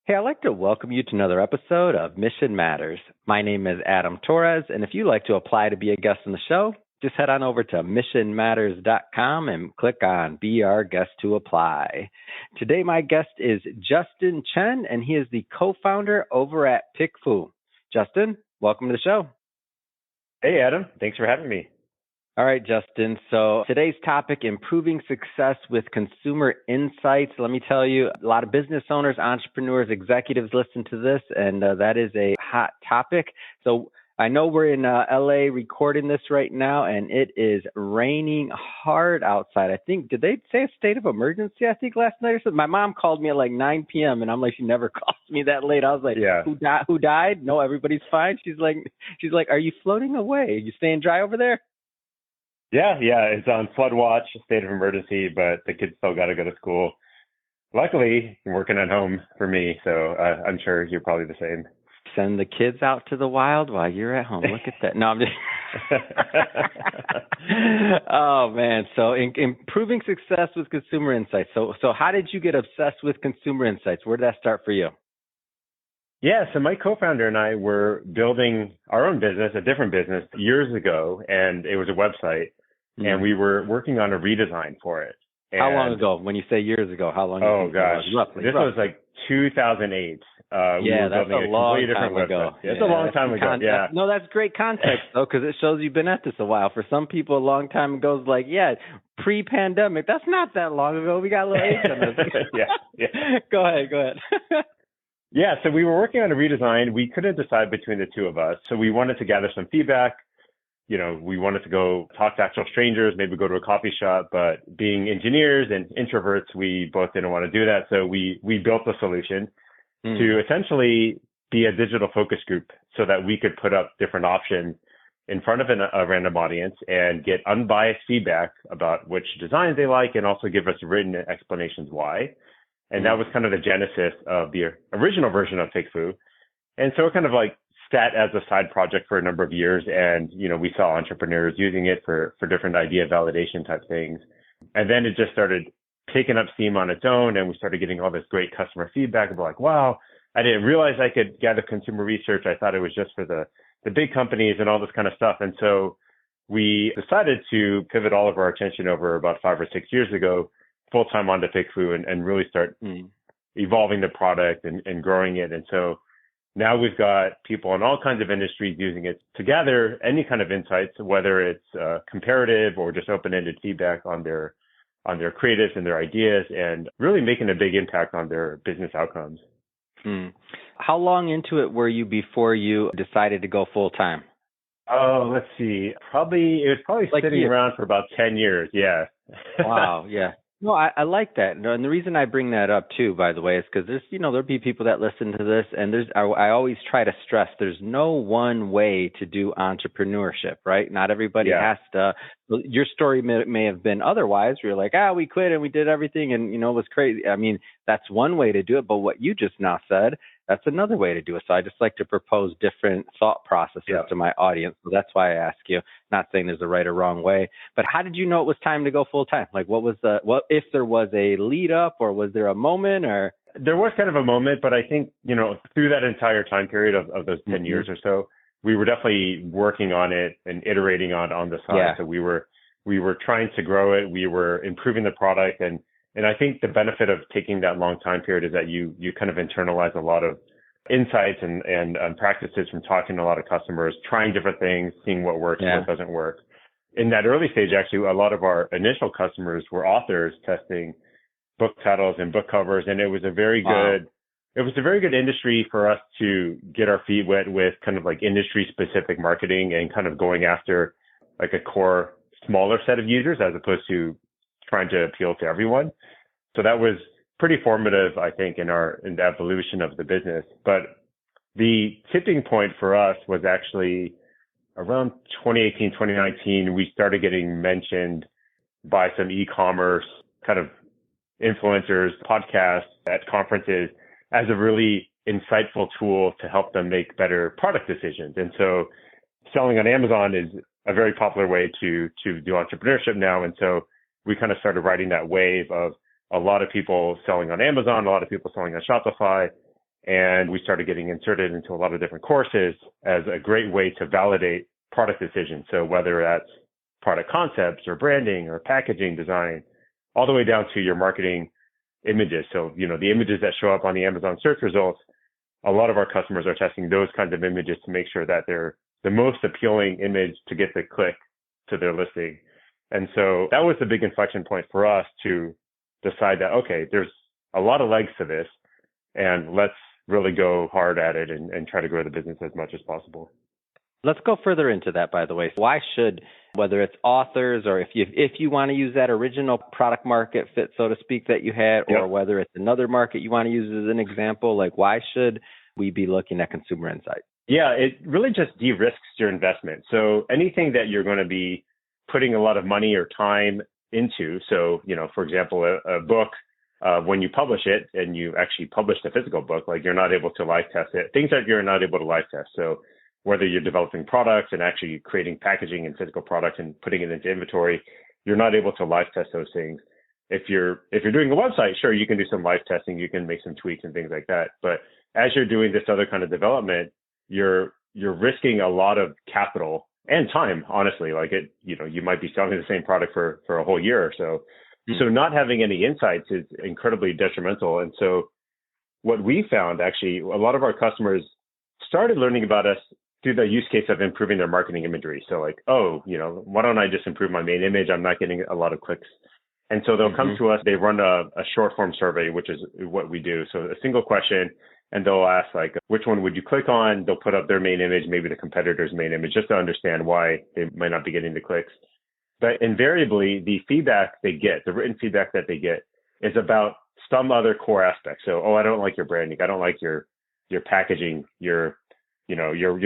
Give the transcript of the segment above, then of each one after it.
Hey, I'd like to welcome you to another episode of Mission Matters. My name is Adam Torres, and if you'd like to apply to be a guest on the show, just head on over to missionmatters.com and click on Be Our Guest to apply. Today, my guest is Justin Chen, and he is the co-founder over at PickFu. Justin, welcome to the show. Hey, Adam. Thanks for having me. All right, Justin. So today's topic, improving success with consumer insights. Let me tell you, a lot of business owners, entrepreneurs, executives listen to this, and that is a hot topic. So I know we're in LA recording this right now, and it is raining hard outside. I think, did they say a state of emergency, I think, last night or something? My mom called me at like 9 p.m., and I'm like, she never calls me that late. I was like, yeah. Who died? No, everybody's fine. She's like, are you floating away? Are you staying dry over there? Yeah, it's on flood watch, state of emergency, but the kids still got to go to school. Luckily, I'm working at home for me, so I'm sure you're probably the same. Send the kids out to the wild while you're at home. Look at that. No, I'm just... Oh, man. So improving success with consumer insights. So how did you get obsessed with consumer insights? Where did that start for you? Yeah, so my co-founder and I were building our own business, a different business, years ago, and it was a website, and we were working on a redesign for it. And how long ago? When you say years ago, how long? Oh, gosh. Roughly. Was like 2008. Yeah, that's a long time ago. Yeah, it's a long time ago, yeah. No, that's great context, though, because it shows you've been at this a while. For some people, a long time ago is like, yeah, pre-pandemic. That's not that long ago. We got a little age on this. yeah. Go ahead. Yeah, so we were working on a redesign. We couldn't decide between the two of us. So we wanted to gather some feedback. You know, we wanted to go talk to actual strangers, maybe go to a coffee shop. But being engineers and introverts, we both didn't want to do that. So we built a solution to essentially be a digital focus group so that we could put up different options in front of a random audience and get unbiased feedback about which designs they like and also give us written explanations why. And that was kind of the genesis of the original version of PickFu. And so it kind of like sat as a side project for a number of years. And, you know, we saw entrepreneurs using it for different idea validation type things. And then it just started picking up steam on its own. And we started getting all this great customer feedback of like, wow, I didn't realize I could gather consumer research. I thought it was just for the big companies and all this kind of stuff. And so we decided to pivot all of our attention over about 5 or 6 years ago full-time onto PickFu and really start evolving the product and growing it. And so now we've got people in all kinds of industries using it to gather any kind of insights, whether it's comparative or just open-ended feedback on their creatives and their ideas, and really making a big impact on their business outcomes. How long into it were you before you decided to go full-time? Oh, let's see. It was probably like sitting around for about 10 years. Yeah. Wow. Yeah. No, I like that. And the reason I bring that up too, by the way, is because there'll be people that listen to this, and I always try to stress there's no one way to do entrepreneurship, right? Not everybody has to. Your story may have been otherwise, where you're like, we quit and we did everything and, it was crazy. I mean, that's one way to do it, but what you just now said, that's another way to do it. So I just like to propose different thought processes to my audience. So that's why I ask you, not saying there's a right or wrong way, but how did you know it was time to go full time? Like what if there was a lead up, or was there a moment, or? There was kind of a moment, but I think, through that entire time period of those 10 years or so, we were definitely working on it and iterating on the side. Yeah. So we were trying to grow it. We were improving the product. And I think the benefit of taking that long time period is that you kind of internalize a lot of insights and practices from talking to a lot of customers, trying different things, seeing what works and what doesn't work. In that early stage, actually, a lot of our initial customers were authors testing book titles and book covers. And it was a very good industry for us to get our feet wet with, kind of like industry specific marketing and kind of going after like a core smaller set of users as opposed to trying to appeal to everyone. So that was pretty formative, I think, in the evolution of the business. But the tipping point for us was actually around 2018, 2019. We started getting mentioned by some e-commerce kind of influencers, podcasts at conferences as a really insightful tool to help them make better product decisions. And so selling on Amazon is a very popular way to do entrepreneurship now. And so we kind of started riding that wave of a lot of people selling on Amazon, a lot of people selling on Shopify. And we started getting inserted into a lot of different courses as a great way to validate product decisions. So whether that's product concepts or branding or packaging design, all the way down to your marketing images. So, the images that show up on the Amazon search results, a lot of our customers are testing those kinds of images to make sure that they're the most appealing image to get the click to their listing. And so that was the big inflection point for us to decide that, okay, there's a lot of legs to this, and let's really go hard at it and try to grow the business as much as possible. Let's go further into that, by the way. Why should, whether it's authors or if you want to use that original product market fit, so to speak, that you had, or whether it's another market you want to use as an example, like why should we be looking at consumer insights? Yeah, it really just de-risks your investment. So anything that you're going to be putting a lot of money or time into, so, for example, a book, when you publish it and you actually publish the physical book, like you're not able to live test it, things that you're not able to live test. So whether you're developing products and actually creating packaging and physical products and putting it into inventory, you're not able to live test those things. If you're doing a website, sure, you can do some live testing, you can make some tweaks and things like that. But as you're doing this other kind of development, you're risking a lot of capital and time, honestly. Like you might be selling the same product for a whole year or so. So not having any insights is incredibly detrimental. And so what we found, actually, a lot of our customers started learning about us through the use case of improving their marketing imagery. So like, why don't I just improve my main image? I'm not getting a lot of clicks. And so they'll come to us, they run a short form survey, which is what we do. So a single question, and they'll ask like, which one would you click on? They'll put up their main image, maybe the competitor's main image, just to understand why they might not be getting the clicks. But invariably, the feedback they get, the written feedback that they get, is about some other core aspect. So, I don't like your branding. I don't like your packaging. Your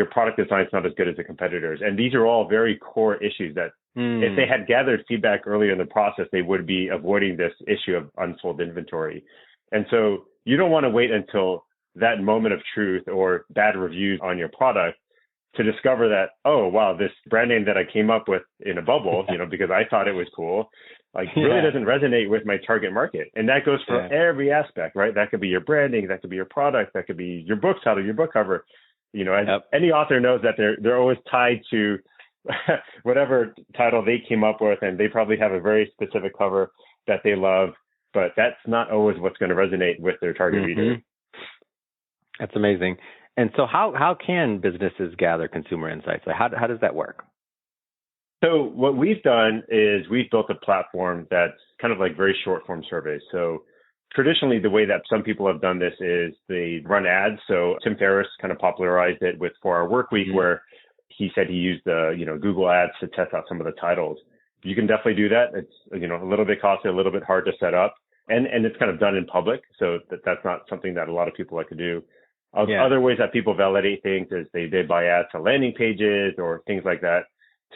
product design is not as good as the competitors. And these are all very core issues that if they had gathered feedback earlier in the process, they would be avoiding this issue of unsold inventory. And so you don't want to wait until that moment of truth or bad reviews on your product to discover that, oh, wow, this brand name that I came up with in a bubble, because I thought it was cool, really doesn't resonate with my target market. And that goes for every aspect, right? That could be your branding, that could be your product, that could be your book title, your book cover. Any author knows that they're always tied to whatever title they came up with, and they probably have a very specific cover that they love, but that's not always what's going to resonate with their target reader. That's amazing. And so how can businesses gather consumer insights? Like how does that work? So what we've done is we've built a platform that's kind of like very short form surveys. So traditionally, the way that some people have done this is they run ads. So Tim Ferriss kind of popularized it with 4 Hour Workweek, where he said he used Google Ads to test out some of the titles. You can definitely do that. It's a little bit costly, a little bit hard to set up, and it's kind of done in public. So that's not something that a lot of people like to do. Other ways that people validate things is they buy ads to landing pages or things like that.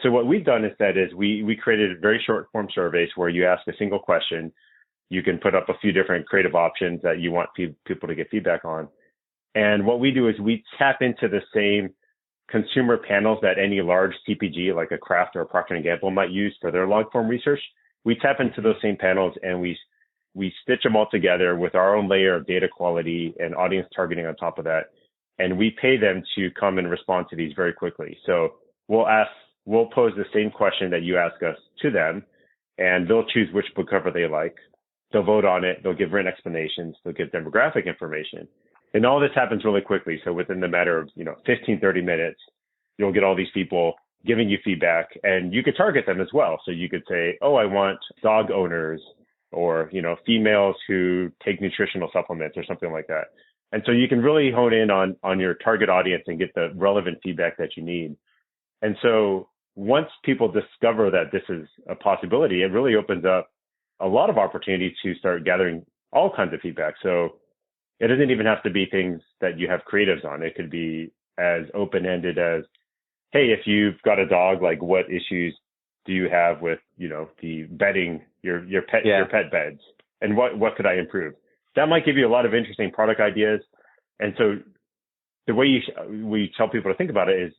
So what we've done instead is we created very short form surveys where you ask a single question. You can put up a few different creative options that you want people to get feedback on. And what we do is we tap into the same consumer panels that any large CPG like a Kraft or a Procter & Gamble might use for their long form research. We tap into those same panels and we stitch them all together with our own layer of data quality and audience targeting on top of that. And we pay them to come and respond to these very quickly. So we'll pose the same question that you ask us to them, and they'll choose which book cover they like. They'll vote on it. They'll give written explanations. They'll give demographic information. And all this happens really quickly. So within the matter of, 15, 30 minutes, you'll get all these people giving you feedback, and you could target them as well. So you could say, I want dog owners or, females who take nutritional supplements or something like that. And so you can really hone in on your target audience and get the relevant feedback that you need. And so once people discover that this is a possibility, it really opens up a lot of opportunity to start gathering all kinds of feedback. So it doesn't even have to be things that you have creatives on. It could be as open-ended as, hey, if you've got a dog, like what issues do you have with, the bedding, your pet beds, and what could I improve? That might give you a lot of interesting product ideas. And so the way we tell people to think about it is,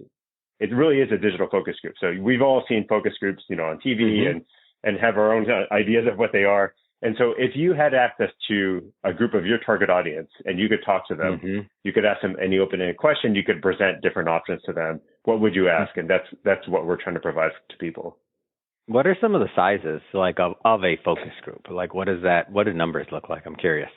it really is a digital focus group. So we've all seen focus groups, on TV and have our own ideas of what they are. And so if you had access to a group of your target audience and you could talk to them, you could ask them any open-ended question, you could present different options to them. What would you ask? And that's what we're trying to provide to people. What are some of the sizes like of a focus group? Like what is that? What do numbers look like? I'm curious.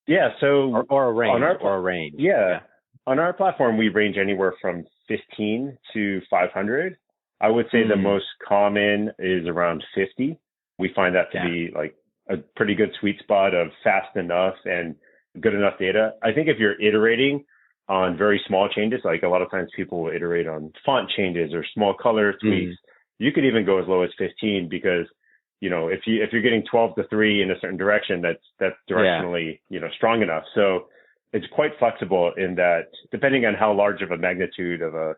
Yeah. So or a range. Yeah. On our platform, we range anywhere from 15 to 500. I would say the most common is around 50. We find that to be like a pretty good sweet spot of fast enough and good enough data. I think if you're iterating on very small changes, like a lot of times people will iterate on font changes or small color tweaks, you could even go as low as 15 because, if you're getting 12 to 3 in a certain direction, that's directionally, strong enough. So it's quite flexible in that depending on how large of a magnitude of a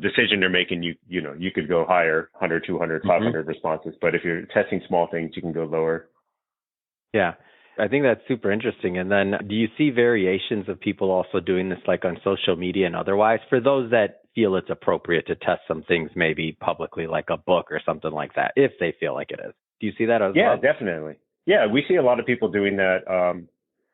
decision you're making, you could go higher, 100, 200, 500 responses. But if you're testing small things, you can go lower. Yeah. I think that's super interesting. And then do you see variations of people also doing this like on social media and otherwise for those that feel it's appropriate to test some things maybe publicly like a book or something like that, if they feel like it is? Do you see that as well? Yeah, definitely. Yeah, we see a lot of people doing that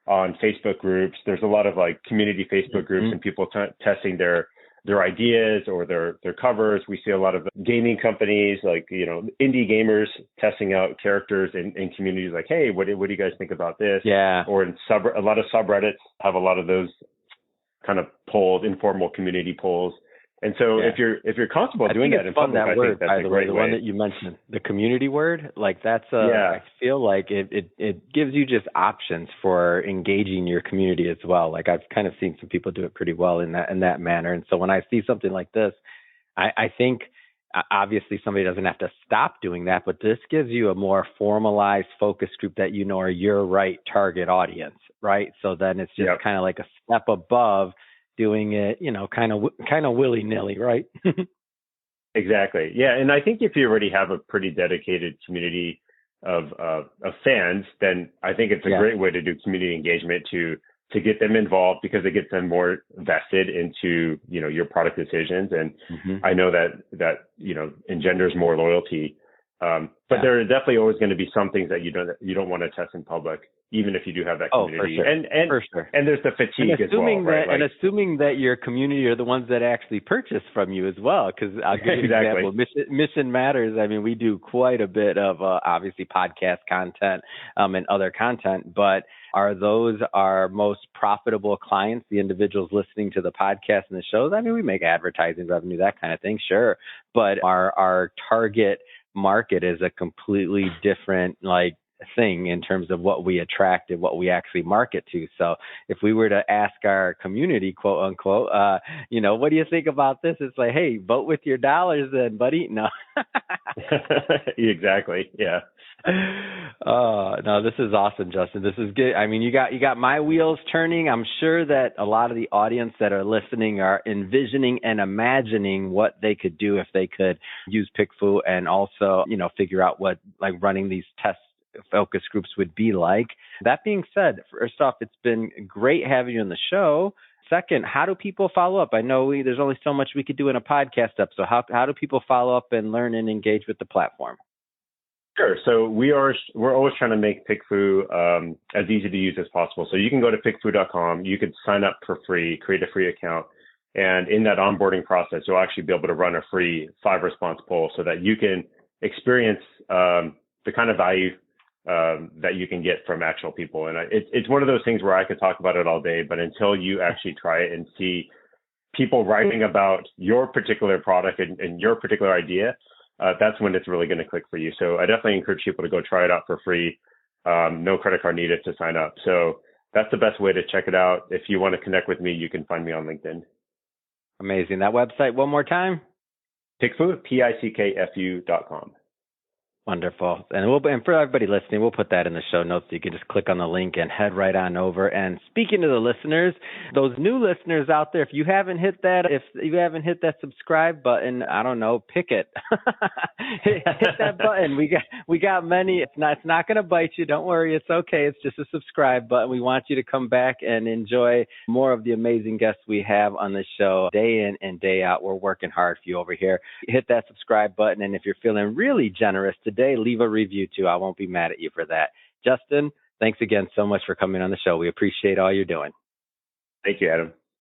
on Facebook groups. There's a lot of like community Facebook groups and people testing their ideas or their covers. We see a lot of gaming companies like, indie gamers testing out characters in communities like, hey, what do you guys think about this? Yeah. Or a lot of subreddits have a lot of those kind of polls, informal community polls. And so if you're comfortable doing that in public, I think that's a great way. The one that you mentioned, the community word, like that's I feel like it gives you just options for engaging your community as well. Like I've kind of seen some people do it pretty well in that manner. And so when I see something like this, I think obviously somebody doesn't have to stop doing that, but this gives you a more formalized focus group that are your right target audience, right? So then it's just kind of like a step above doing it, kind of willy-nilly, right? Exactly. Yeah. And I think if you already have a pretty dedicated community of fans, then I think it's a great way to do community engagement to get them involved because it gets them more vested into, your product decisions. And I know that engenders more loyalty. But there are definitely always going to be some things that you don't want to test in public, even if you do have that community. For sure. And there's the fatigue as well, right? And assuming that your community are the ones that actually purchase from you as well, because I'll give you an example. Mission Matters. I mean, we do quite a bit of obviously podcast content and other content, but are those our most profitable clients, the individuals listening to the podcast and the shows? I mean, we make advertising revenue, that kind of thing, sure. But our target market is a completely different thing in terms of what we attract and what we actually market to. So if we were to ask our community, quote unquote, what do you think about this? It's like, hey, vote with your dollars then, buddy. No. Exactly. Yeah. No, this is awesome, Justin. This is good. I mean, you got my wheels turning. I'm sure that a lot of the audience that are listening are envisioning and imagining what they could do if they could use PickFu and also, figure out what running these test focus groups would be like. That being said, first off, it's been great having you on the show. Second, how do people follow up? I know there's only so much we could do in a podcast episode. How do people follow up and learn and engage with the platform? Sure. So we're always trying to make PickFu as easy to use as possible. So you can go to pickfu.com. You could sign up for free, create a free account. And in that onboarding process, you'll actually be able to run a free 5-response poll so that you can experience the kind of value that you can get from actual people. And it's one of those things where I could talk about it all day, but until you actually try it and see people writing about your particular product and your particular idea, that's when it's really going to click for you. So I definitely encourage people to go try it out for free. No credit card needed to sign up. So that's the best way to check it out. If you want to connect with me, you can find me on LinkedIn. Amazing. That website one more time? PickFu, PickFu.com. Wonderful. And for everybody listening, we'll put that in the show notes so you can just click on the link and head right on over. And speaking to the listeners, those new listeners out there, if you haven't hit that subscribe button, I don't know, pick it. hit that button. We got many. It's not going to bite you. Don't worry. It's okay. It's just a subscribe button. We want you to come back and enjoy more of the amazing guests we have on the show day in and day out. We're working hard for you over here. Hit that subscribe button. And if you're feeling really generous today, leave a review too. I won't be mad at you for that. Justin, thanks again so much for coming on the show. We appreciate all you're doing. Thank you, Adam.